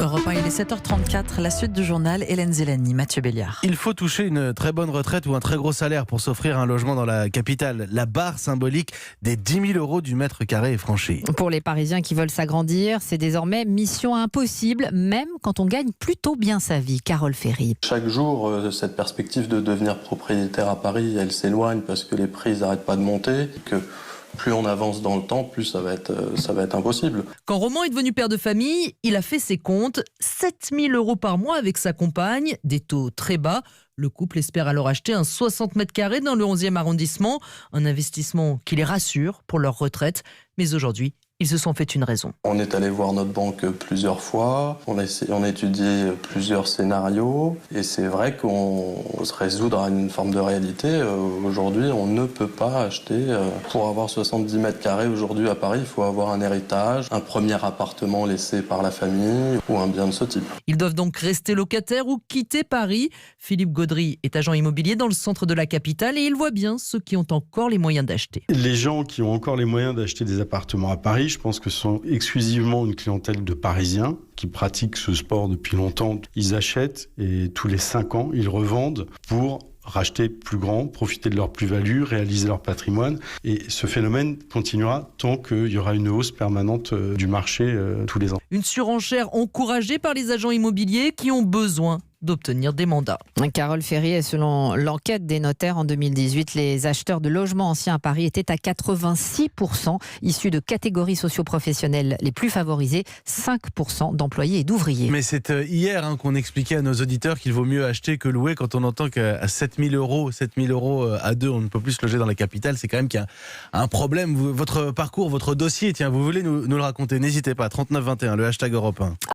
Europe 1, il est 7h34, la suite du journal, Hélène Zélani, Mathieu Béliard. Il faut toucher une très bonne retraite ou un très gros salaire pour s'offrir un logement dans la capitale. La barre symbolique des 10 000 € du mètre carré est franchie. Pour les Parisiens qui veulent s'agrandir, c'est désormais mission impossible, même quand on gagne plutôt bien sa vie. Carole Ferry. Chaque jour, cette perspective de devenir propriétaire à Paris, elle s'éloigne parce que les prix n'arrêtent pas de monter. Que plus on avance dans le temps, plus ça va être impossible. Quand Roman est devenu père de famille, il a fait ses comptes. 7 000 € par mois avec sa compagne, des taux très bas. Le couple espère alors acheter un 60 mètres carrés dans le 11e arrondissement. Un investissement qui les rassure pour leur retraite. Mais aujourd'hui, ils se sont fait une raison. On est allé voir notre banque plusieurs fois, on a étudié plusieurs scénarios et c'est vrai qu'on se résoudre à une forme de réalité. Aujourd'hui, on ne peut pas acheter. Pour avoir 70 mètres carrés aujourd'hui à Paris, il faut avoir un héritage, un premier appartement laissé par la famille ou un bien de ce type. Ils doivent donc rester locataires ou quitter Paris. Philippe Gaudry est agent immobilier dans le centre de la capitale et il voit bien ceux qui ont encore les moyens d'acheter. Les gens qui ont encore les moyens d'acheter des appartements à Paris, je pense que ce sont exclusivement une clientèle de Parisiens qui pratiquent ce sport depuis longtemps. Ils achètent et tous les 5 ans, ils revendent pour racheter plus grand, profiter de leur plus-value, réaliser leur patrimoine. Et ce phénomène continuera tant qu'il y aura une hausse permanente du marché tous les ans. Une surenchère encouragée par les agents immobiliers qui ont besoin d'obtenir des mandats. Carole Ferry, selon l'enquête des notaires en 2018, les acheteurs de logements anciens à Paris étaient à 86% issus de catégories socio-professionnelles les plus favorisées, 5% d'employés et d'ouvriers. Mais c'est hier qu'on expliquait à nos auditeurs qu'il vaut mieux acheter que louer quand on entend qu'à 7 000 € à deux, on ne peut plus se loger dans la capitale. C'est quand même qu'il y a un problème. Votre parcours, votre dossier, tiens, vous voulez nous le raconter, n'hésitez pas, 39 21, le hashtag Europe 1.